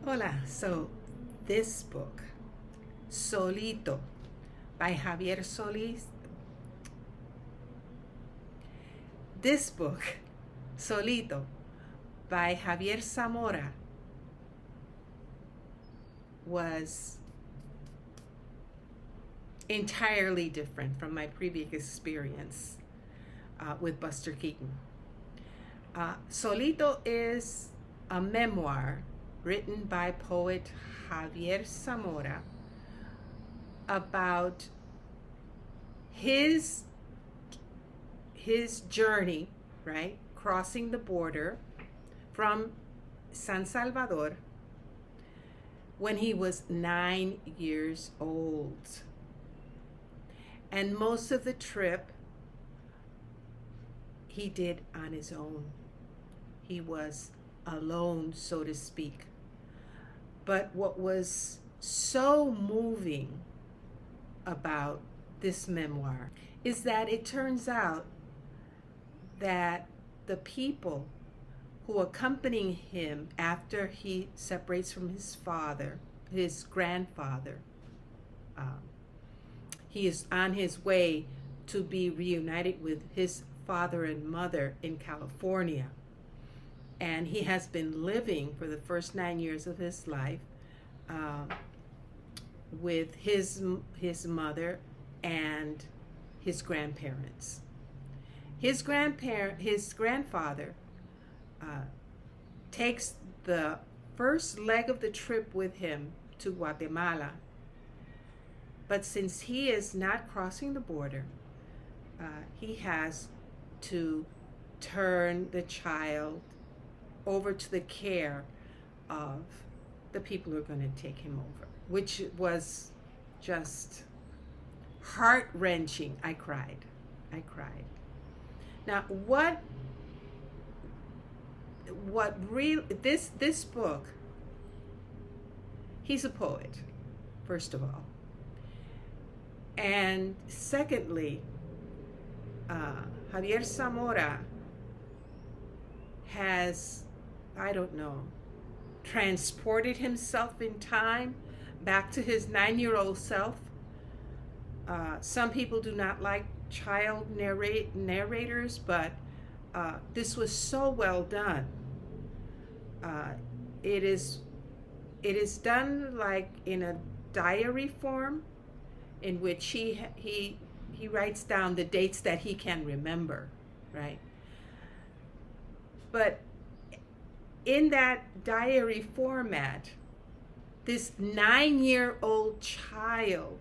Hola, so this book, Solito, by Javier Solis. This book, Solito, by Javier Zamora, was entirely different from my previous experience with Buster Keaton. Solito is a memoir written by poet Javier Zamora about his journey, right, crossing the border from San Salvador when he was 9 years old. And most of the trip he did on his own. He was alone, so to speak. But what was so moving about this memoir is that it turns out that the people who accompany him after he separates from his father, his grandfather, he is on his way to be reunited with his father and mother in California. And he has been living for the first 9 years of his life with his mother and his grandparents. His grandfather takes the first leg of the trip with him to Guatemala. But since he is not crossing the border, he has to turn the child over to the care of the people who are going to take him over, which was just heart-wrenching. I cried. Now, this book, he's a poet, first of all. And secondly, Javier Zamora has, I don't know, transported himself in time back to his 9-year-old self. Some people do not like child narrators, but this was so well done. It is done like in a diary form, in which he writes down the dates that he can remember, right? But in that diary format, this 9-year-old child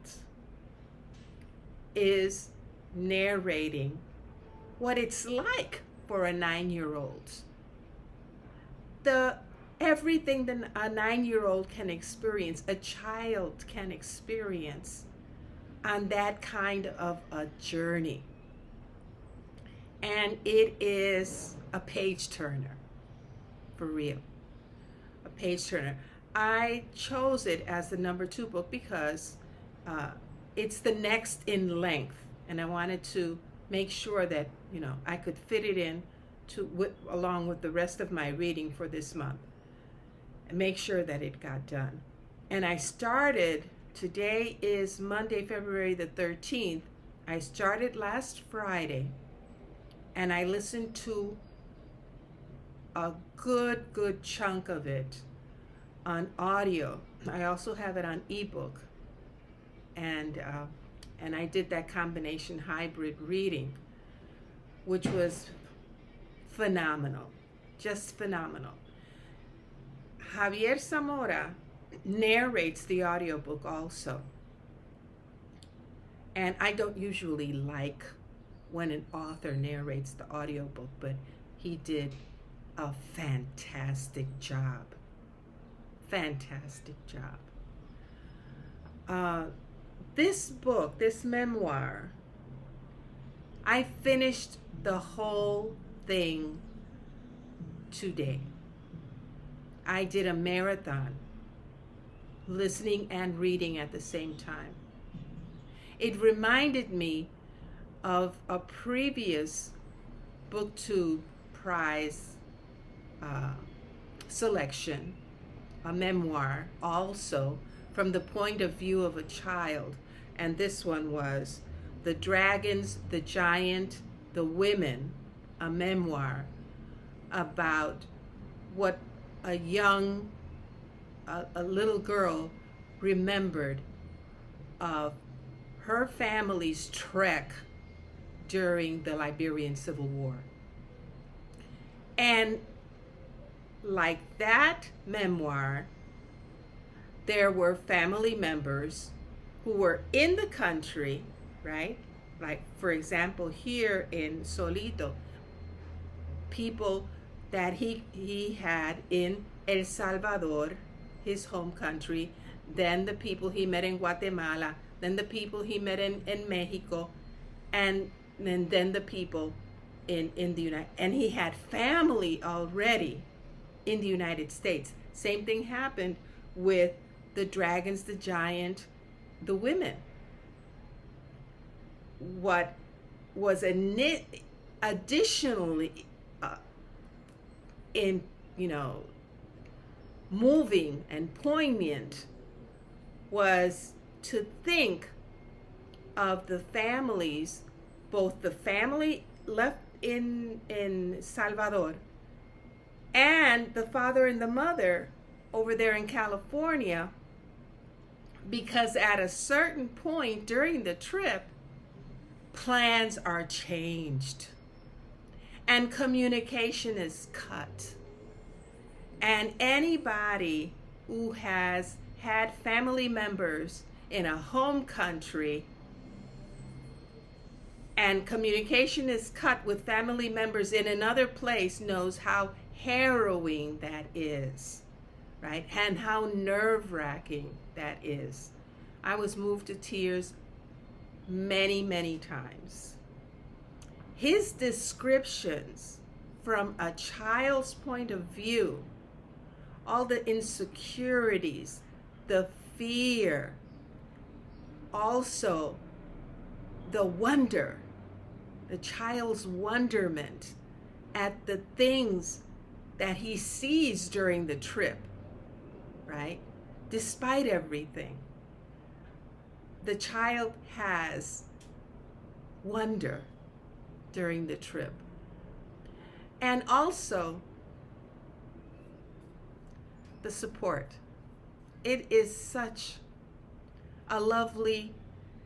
is narrating what it's like for a 9-year-old. Everything that a 9-year-old can experience, a child can experience on that kind of a journey. And it is a page turner, for real. A page turner. I chose it as the number 2 book because it's the next in length, and I wanted to make sure that I could fit it in along with the rest of my reading for this month, and make sure that it got done. And I started. Today is Monday, February the 13th. I started last Friday, and I listened to a good chunk of it on audio. I also have it on ebook, and I did that combination hybrid reading, which was phenomenal, just phenomenal. Javier Zamora narrates the audiobook also. And I don't usually like when an author narrates the audiobook, but he did a fantastic job. This book, this memoir, I finished the whole thing today. I did a marathon, listening and reading at the same time. It reminded me of a previous BookTube prize selection a memoir also from the point of view of a child. And this one was The Dragons, the Giant, the Women, a memoir about what a little girl remembered of her family's trek during the Liberian Civil War. And like that memoir, there were family members who were in the country, right? Like, for example, here in Solito, people that he had in El Salvador, his home country, then the people he met in Guatemala, then the people he met in Mexico, and then the people in the United, and he had family already in the United States. Same thing happened with the Dragons, the Giant, the Women. What was additionally in moving and poignant was to think of the families, both the family left in Salvador and the father and the mother over there in California, because at a certain point during the trip, plans are changed and communication is cut. And anybody who has had family members in a home country and communication is cut with family members in another place knows how harrowing that is, right? And how nerve-wracking that is. I was moved to tears many, many times. His descriptions from a child's point of view, all the insecurities, the fear, also the wonder, the child's wonderment at the things that he sees during the trip, right? Despite everything, the child has wonder during the trip. And also the support. It is such a lovely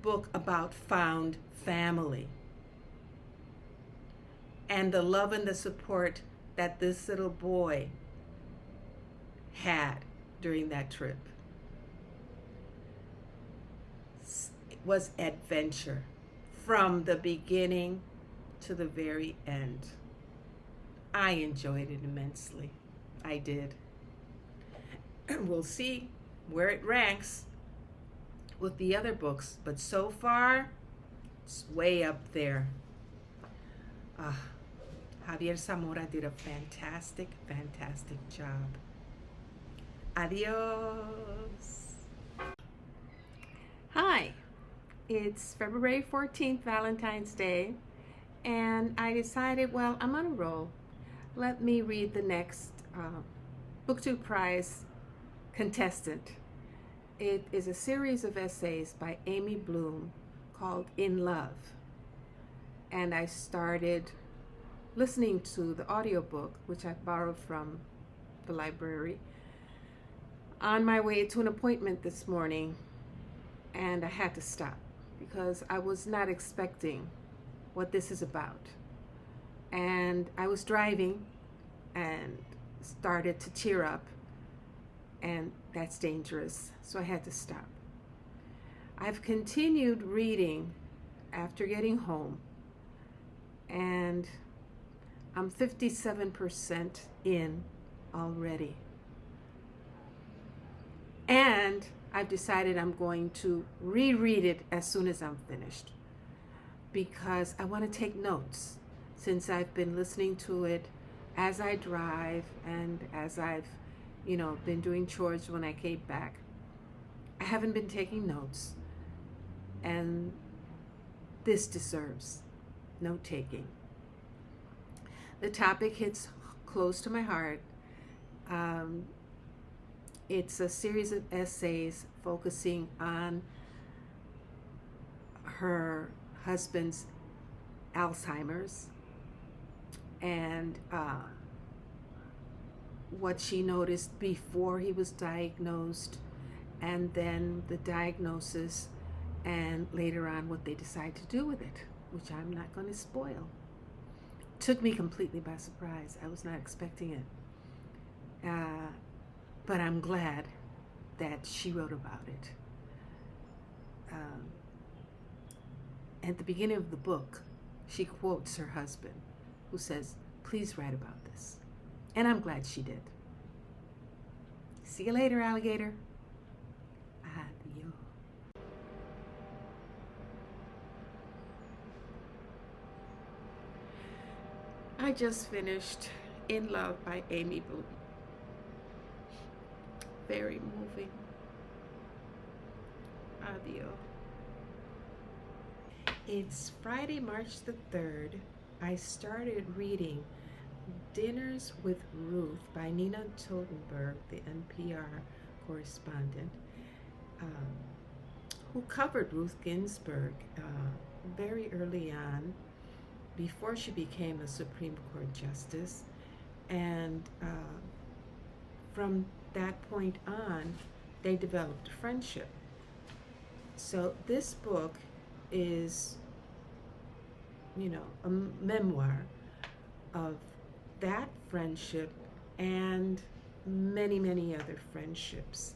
book about found family and the love and the support that this little boy had during that trip. It was adventure from the beginning to the very end. I enjoyed it immensely. I did. We'll see where it ranks with the other books, but so far, it's way up there. Javier Zamora did a fantastic, fantastic job. Adios. Hi, it's February 14th, Valentine's Day, and I decided, well, I'm on a roll. Let me read the next Book2 Prize contestant. It is a series of essays by Amy Bloom called In Love. And I started listening to the audiobook, which I borrowed from the library, on my way to an appointment this morning, and I had to stop because I was not expecting what this is about. And I was driving and started to tear up, and that's dangerous, so I had to stop. I've continued reading after getting home, and I'm 57% in already. And I've decided I'm going to reread it as soon as I'm finished, because I want to take notes, since I've been listening to it as I drive and as I've been doing chores when I came back. I haven't been taking notes, and this deserves note taking. The topic hits close to my heart. It's a series of essays focusing on her husband's Alzheimer's and what she noticed before he was diagnosed, and then the diagnosis, and later on what they decide to do with it, which I'm not going to spoil. Took me completely by surprise. I was not expecting it. But I'm glad that she wrote about it. Um, at the beginning of the book, she quotes her husband, who says, "Please write about this." And I'm glad she did. See you later, alligator. Adios. I just finished In Love by Amy Bloom. Very moving. Adios. It's Friday, March the 3rd. I started reading Dinners with Ruth by Nina Totenberg, the NPR correspondent, um, who covered Ruth Ginsburg very early on, before she became a Supreme Court justice. And from that point on, they developed a friendship. So this book is, a memoir of that friendship and many, many other friendships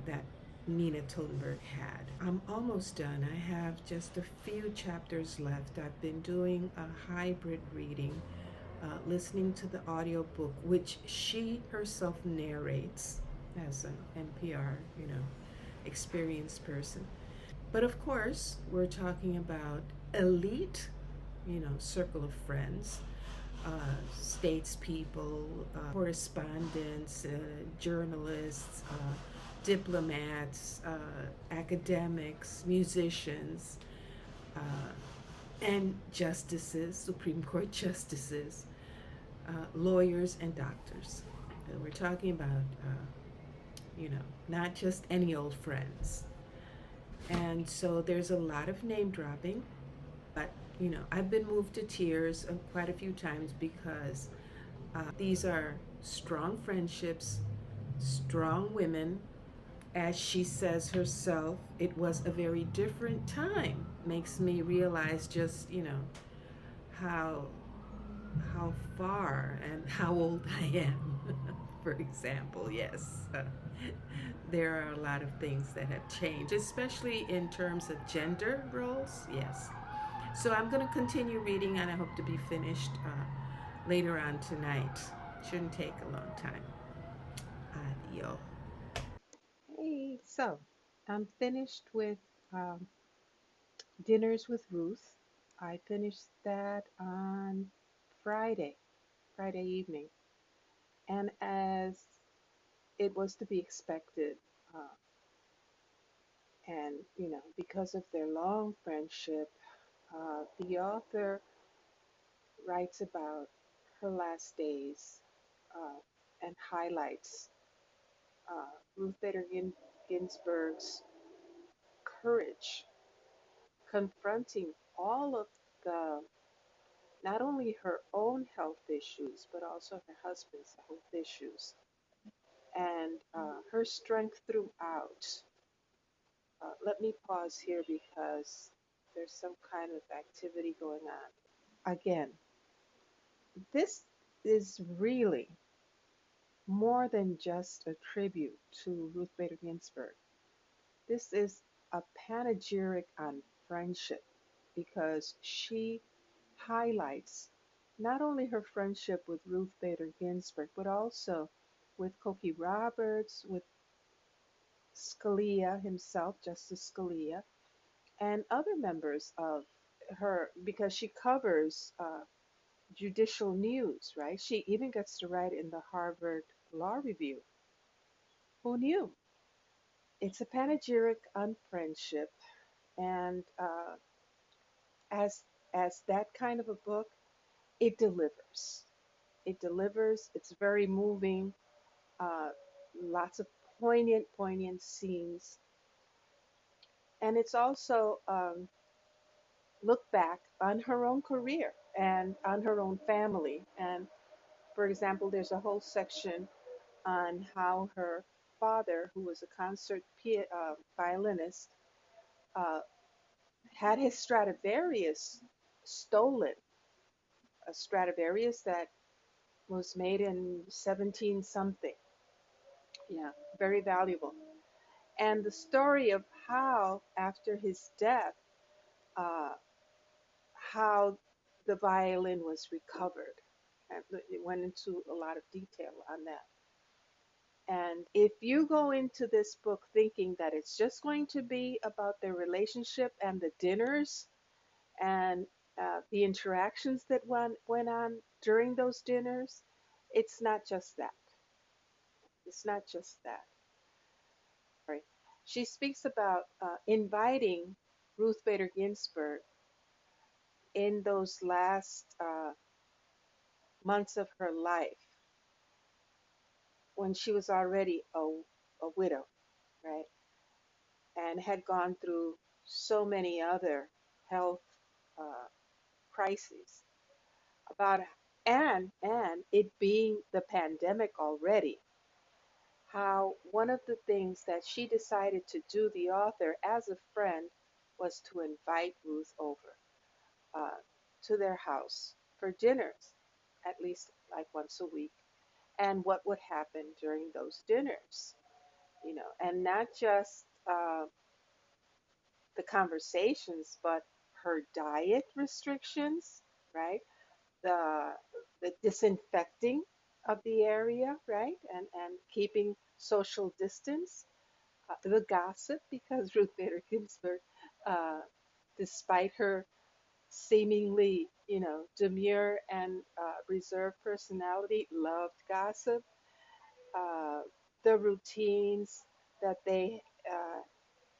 that Nina Totenberg had. I'm almost done. I have just a few chapters left. I've been doing a hybrid reading, listening to the audiobook, which she herself narrates as an NPR, experienced person. But of course, we're talking about elite, circle of friends, statespeople, correspondents, journalists, diplomats, academics, musicians, and justices, Supreme Court justices, lawyers, and doctors. We're talking about, not just any old friends. And so there's a lot of name dropping, but I've been moved to tears quite a few times because these are strong friendships, strong women. As she says herself, it was a very different time. Makes me realize just, how how far and how old I am. For example, yes. There are a lot of things that have changed, especially in terms of gender roles, yes. So I'm going to continue reading, and I hope to be finished later on tonight. Shouldn't take a long time. Adios. Hey, so I'm finished with um, Dinners with Ruth. I finished that on Friday, Friday evening. And as it was to be expected, uh, and because of their long friendship, the author writes about her last days uh, and highlights Ruth Bader Ginsburg's courage confronting all of the, not only her own health issues, but also her husband's health issues, and her strength throughout. Let me pause here because there's some kind of activity going on. Again, this is really more than just a tribute to Ruth Bader Ginsburg. This is a panegyric on friendship because she highlights not only her friendship with Ruth Bader Ginsburg, but also with Cokie Roberts, with Scalia himself, Justice Scalia, and other members of her, because she covers judicial news, right? She even gets to write in the Harvard Law Review. Who knew? It's a panegyric on friendship, and as that kind of a book, it delivers. It delivers. It's very moving. Uh, lots of poignant scenes. And it's also look back on her own career and on her own family. And for example, there's a whole section on how her father, who was a violinist, uh, had his Stradivarius stolen, a Stradivarius that was made in 17 something. Yeah, very valuable. And the story of how, after his death, uh, how the violin was recovered. And it went into a lot of detail on that. And if you go into this book thinking that it's just going to be about their relationship and the dinners and the interactions that went on during those dinners, it's not just that. It's not just that. Right? She speaks about inviting Ruth Bader Ginsburg in those last months of her life when she was already a widow, right? And had gone through so many other health uh, crises about and it being the pandemic already, how one of the things that she decided to do, the author, as a friend, was to invite Ruth over uh, to their house for dinners, at least like once a week, and what would happen during those dinners, and not just the conversations, but her diet restrictions, right? The the disinfecting of the area, right? And keeping social distance, the gossip, because Ruth Bader Ginsburg, uh, despite her seemingly, demure and reserved personality, loved gossip. Uh, the routines that they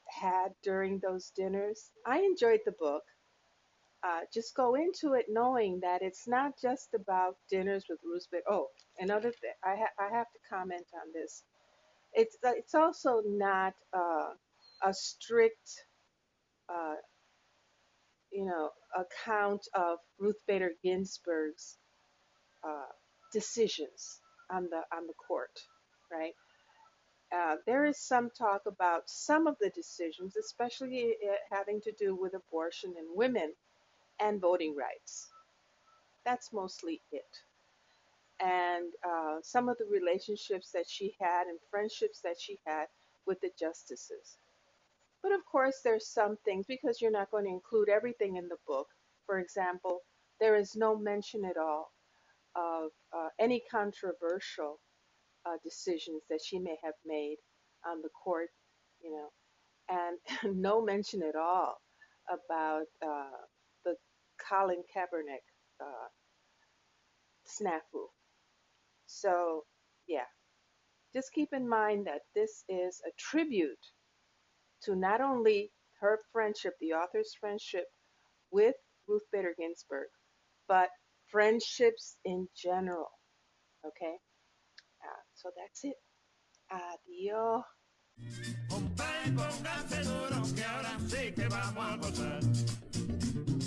had during those dinners. I enjoyed the book. Just go into it knowing that it's not just about dinners with Ruth Bader. Oh, another thing, I have to comment on this. It's also not a strict uh, account of Ruth Bader Ginsburg's uh, decisions on the court, right? There is some talk about some of the decisions, especially having to do with abortion in women and voting rights. That's mostly it. And some of the relationships that she had and friendships that she had with the justices. But of course, there's some things because you're not going to include everything in the book. For example, there is no mention at all of any controversial decisions that she may have made on the court, you know, and no mention at all about the Colin Kaepernick snafu. So, yeah, just keep in mind that this is a tribute to not only her friendship, the author's friendship with Ruth Bader Ginsburg, but friendships in general. Okay? So that's it. Adiós. Compare, póngase duro, que ahora sí que vamos a gozar.